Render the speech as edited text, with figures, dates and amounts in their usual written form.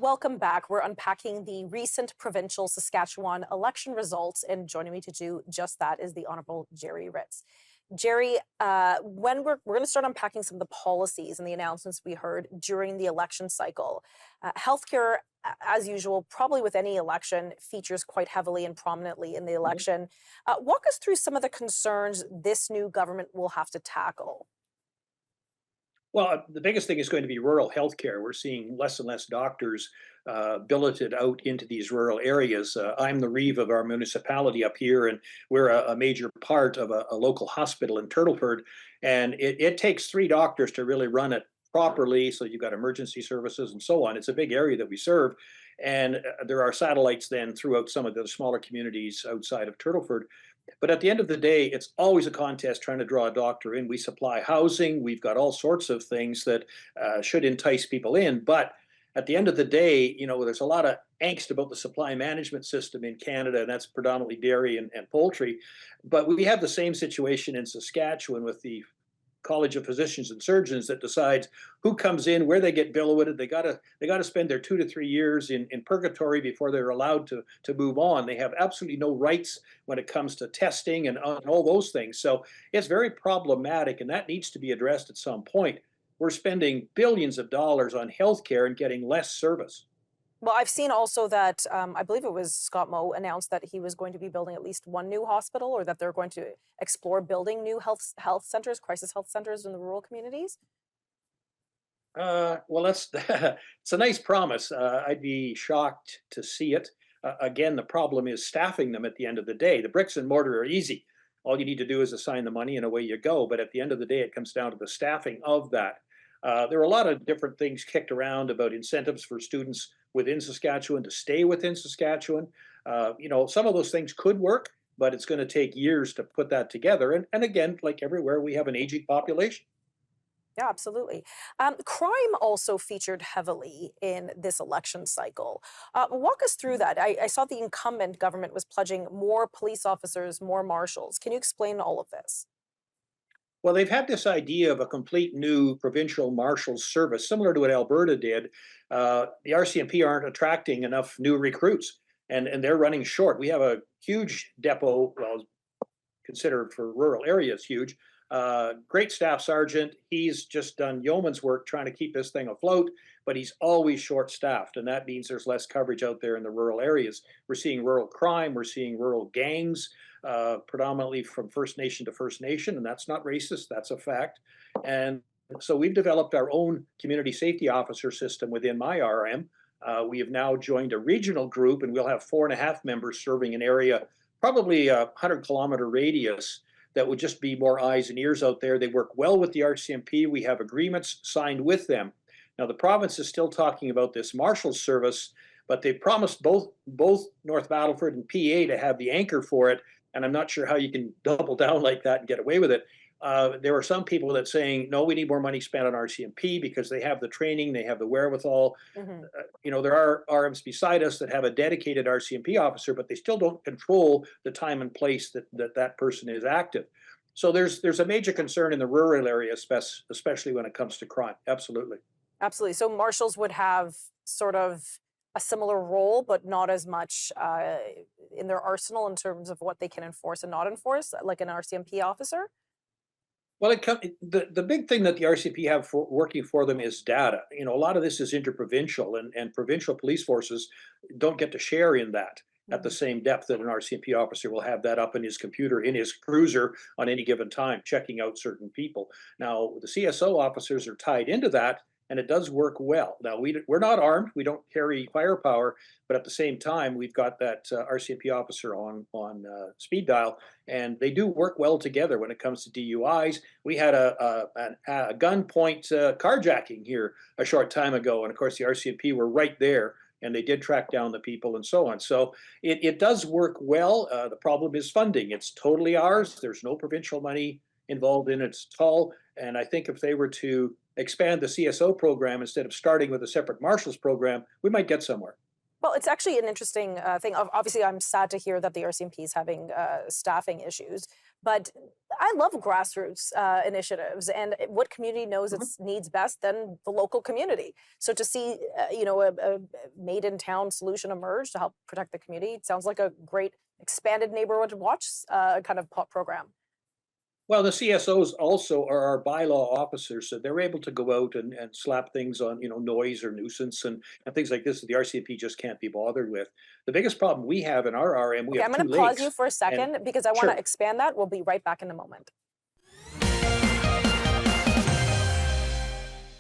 Welcome back. We're unpacking the recent provincial Saskatchewan election results, and joining me to do just that is the Honourable Gerry Ritz. Gerry, when we're going to start unpacking some of the policies and the announcements we heard during the election cycle. Healthcare, as usual, probably with any election, features quite heavily and prominently in the election. Walk us through some of the concerns this new government will have to tackle. Well, the biggest thing is going to be rural healthcare. We're seeing less and less doctors billeted out into these rural areas. I'm the reeve of our municipality up here, and we're a major part of a local hospital in Turtleford. And it takes three doctors to really run it properly. So you've got emergency services and so on. It's a big area that we serve. And there are satellites then throughout some of the smaller communities outside of Turtleford. But at the end of the day, it's always a contest trying to draw a doctor in. We supply housing. We've got all sorts of things that should entice people in. But at the end of the day, there's a lot of angst about the supply management system in Canada, and that's predominantly dairy and poultry. But we have the same situation in Saskatchewan with the College of Physicians and Surgeons that decides who comes in, where they get billeted. They gotta spend their 2 to 3 years in purgatory before they're allowed to move on. They have absolutely no rights when it comes to testing and all those things. So it's very problematic, and that needs to be addressed at some point. We're spending billions of dollars on healthcare and getting less service. Well, I've seen also that I believe it was Scott Moe announced that he was going to be building at least one new hospital, or that they're going to explore building new health centers, crisis health centers in the rural communities. Well, that's it's a nice promise. I'd be shocked to see it. Again, the problem is staffing them at the end of the day. The bricks and mortar are easy. All you need to do is assign the money and away you go. But at the end of the day, it comes down to the staffing of that. There are a lot of different things kicked around about incentives for students within Saskatchewan to stay within Saskatchewan. Some of those things could work, but it's going to take years to put that together. And again, like everywhere, we have an aging population. Yeah, absolutely. Crime also featured heavily in this election cycle. Walk us through that. I saw the incumbent government was pledging more police officers, more marshals. Can you explain all of this? Well, they've had this idea of a complete new provincial marshal's service, similar to what Alberta did. The RCMP aren't attracting enough new recruits, and they're running short. We have a huge depot, well, considered for rural areas huge. Great staff sergeant. He's just done yeoman's work trying to keep this thing afloat, but he's always short staffed. And that means there's less coverage out there in the rural areas. We're seeing rural crime, we're seeing rural gangs, predominantly from First Nation to First Nation. And that's not racist, that's a fact. And so we've developed our own community safety officer system within my RM. We have now joined a regional group, and we'll have 4.5 members serving an area, probably a 100-kilometer radius, that would just be more eyes and ears out there. They work well with the RCMP. We have agreements signed with them. Now, the province is still talking about this Marshals service, but they promised both North Battleford and PA to have the anchor for it, and I'm not sure how you can double down like that and get away with it. There are some people that saying, no, we need more money spent on RCMP because they have the training, they have the wherewithal. Mhm. There are RMs beside us that have a dedicated RCMP officer, but they still don't control the time and place that person is active. So there's a major concern in the rural area, especially when it comes to crime. Absolutely. Absolutely. So marshals would have sort of a similar role, but not as much in their arsenal in terms of what they can enforce and not enforce, like an RCMP officer. Well, the big thing that the RCP have working for them is data. A lot of this is interprovincial, and provincial police forces don't get to share in that at the Mhm. same depth that an RCMP officer will have that up in his computer, in his cruiser on any given time, checking out certain people. Now, the CSO officers are tied into that, and it does work well. Now, we're not armed, we don't carry firepower, but at the same time, we've got that RCMP officer on speed dial, and they do work well together when it comes to DUIs. We had a gunpoint carjacking here a short time ago, and of course the RCMP were right there, and they did track down the people and so on. So it does work well. The problem is funding. It's totally ours. There's no provincial money involved in it at all. And I think if they were to expand the CSO program instead of starting with a separate marshals program, we might get somewhere. Well, it's actually an interesting thing. Obviously, I'm sad to hear that the RCMP is having staffing issues. But I love grassroots initiatives, and what community knows Mhm. its needs best than the local community? So to see, a made in town solution emerge to help protect the community, it sounds like a great expanded neighborhood watch kind of program. Well, the CSOs also are our bylaw officers, so they're able to go out and slap things on, noise or nuisance and things like this that the RCMP just can't be bothered with. The biggest problem we have in our RM, we Okay, have I'm going two to pause you lakes, for a and second because I want to sure. expand that. We'll be right back in a moment.